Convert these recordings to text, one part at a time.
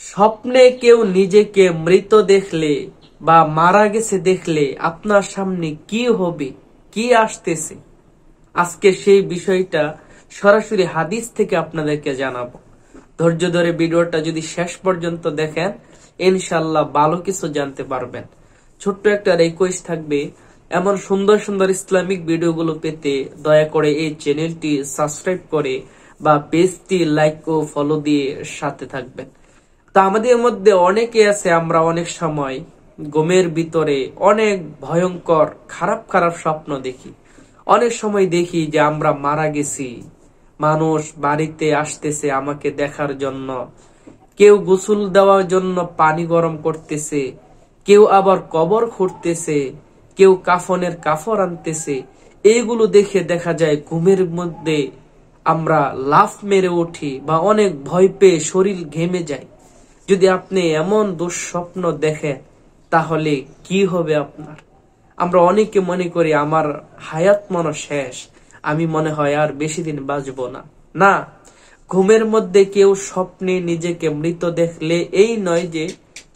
স্বপ্নে কেউ নিজেকে মৃত দেখলে বা মারা গেছে দেখলে আপনার সামনে কি হবে, কি আসতেছে, আজকে সেই বিষয়টা সরাসরি হাদিস থেকে আপনাদেরকে জানাবো। ধৈর্য ধরে ভিডিওটা যদি শেষ পর্যন্ত দেখেন, ইনশাল্লাহ ভালো কিছু জানতে পারবেন। ছোট্ট একটা রিকোয়েস্ট থাকবে, এমন সুন্দর সুন্দর ইসলামিক ভিডিওগুলো পেতে দয়া করে এই চ্যানেলটি সাবস্ক্রাইব করে বা পেজটি লাইক ও ফলো দিয়ে সাথে থাকবেন। তা আমাদের মধ্যে অনেকে আছে, আমরা অনেক সময় ঘুমের ভিতরে অনেক ভয়ঙ্কর খারাপ খারাপ স্বপ্ন দেখি। অনেক সময় দেখি যে আমরা মারা গেছি, মানুষ বাড়িতে আসতেছে আমাকে দেখার জন্য, কেউ গোসল দেওয়ার জন্য পানি গরম করতেছে, কেউ আবার কবর খুঁড়তেছে, কেউ কাফনের কাফর আনতেছে। এইগুলো দেখে দেখা যায় ঘুমের মধ্যে আমরা লাফ মেরে উঠি বা অনেক ভয় পেয়ে শরীর ঘেমে যায়। যদি আপনি এমন দুঃস্বপ্ন দেখেন তাহলে কি হবে আপনার? আমরা অনেকে মনে করি আমার হায়াত মনে শেষ, আমি মনে হয় আর বেশি দিন বাঁচব না। না, ঘুমের মধ্যে কেউ স্বপ্নে নিজেকে মৃত দেখলে এই নয় যে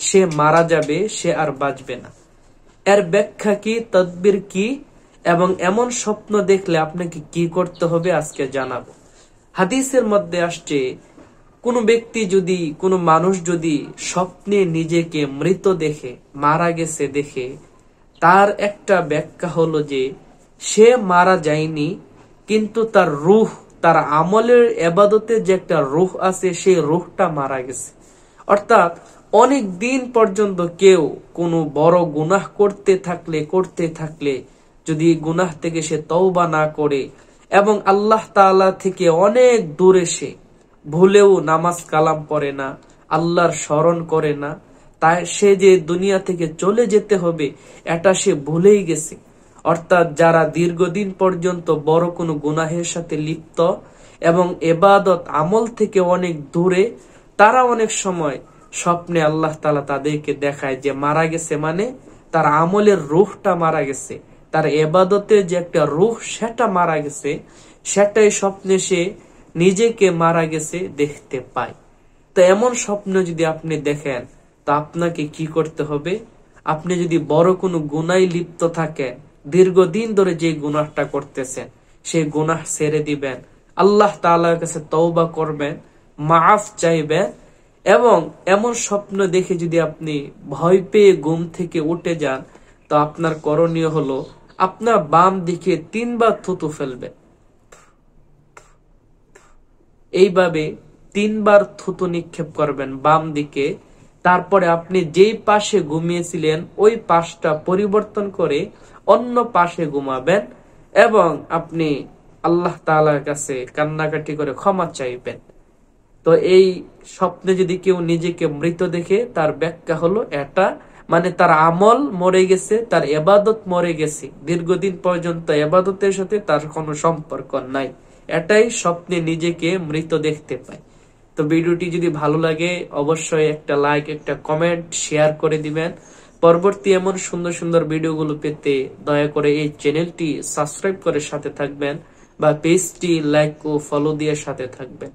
সে মারা যাবে, সে আর বাঁচবে না। এর ব্যাখ্যা কি, তদবির কি, এবং এমন স্বপ্ন দেখলে আপনাকে কি করতে হবে আজকে জানাবো। হাদিসের মধ্যে আসছে, কোনো ব্যক্তি যদি, কোনো মানুষ যদি স্বপ্নে নিজেকে মৃত দেখে, মারা গেছে দেখে, তার একটা ব্যাখ্যা হলো যে সে মারা যায়নি, কিন্তু তার রূহ, তার আমলের ইবাদতের যে একটা রূহ আছে, সেই রূহটা মারা গেছে। অর্থাৎ অনেক দিন পর্যন্ত কেউ কোনো বড় গুনাহ করতে থাকলে যদি গুনাহ থেকে সে তওবা না করে এবং আল্লাহ তাআলা থেকে অনেক দূরে সে ভুলেও নামাজ কালাম পড়ে না, আল্লাহর স্মরণ করে না, তাই সে যে দুনিয়া থেকে চলে যেতে হবে এটা সে ভুলেই গেছে। অর্থাৎ যারা দীর্ঘদিন পর্যন্ত বড় কোনো গুনাহের সাথে লিপ্ত এবং ইবাদত আমল থেকে অনেক দূরে, তারা অনেক সময় স্বপ্নে আল্লাহ তাআলা তাদেরকে দেখায় যে মারা গেছে, মানে তার আমলের রূহটা মারা গেছে, তার ইবাদতের যে একটা রূহ সেটা মারা গেছে, সেটাই স্বপ্নে সে নিজেকে মারা গেছে দেখতে পায়। তো এমন স্বপ্ন যদি আপনি দেখেন, তো আপনাকে কি করতে হবে? আপনি যদি বড় কোনো গুনায় লিপ্ত থাকেন, দীর্ঘদিন ধরে যে গুনাহটা করতেছেন, সেই গুনাহ ছেড়ে দিবেন, আল্লাহ তাআলার কাছে তওবা করবেন, মাফ চাইবেন। এবং এমন স্বপ্ন দেখে যদি আপনি ভয় পেয়ে ঘুম থেকে উঠে যান, তো আপনার করণীয় হলো আপনার বাম দিকে 3 বার থুতু ফেলবেন। এইভাবে 3 বার থুতু নিক্ষেপ করবেন বাম দিকে। তারপরে আপনি যেই পাশে ঘুমিয়েছিলেন ওই পাশটা পরিবর্তন করে অন্য পাশে ঘুমাবেন এবং আপনি আল্লাহ তাআলার কাছে কান্নাকাটি করে ক্ষমা চাইবেন। তো এই স্বপ্নে যদি কেউ নিজেকে মৃত দেখে, তার ব্যাখ্যা হলো এটা, মানে তার আমল মরে গেছে, তার ইবাদত মরে গেছে, দীর্ঘদিন পর্যন্ত ইবাদতের সাথে তার কোনো সম্পর্ক নাই, এটাই স্বপ্নে নিজেকে মৃত দেখতে পায়। তো ভিডিওটি যদি ভালো লাগে অবশ্যই একটা লাইক, একটা কমেন্ট, শেয়ার করে দিবেন। পরবর্তী এমন সুন্দর সুন্দর ভিডিওগুলো পেতে দয়া করে এই চ্যানেলটি সাবস্ক্রাইব করে সাথে থাকবেন বা পেজটি লাইক ও ফলো দিয়ে সাথে থাকবেন।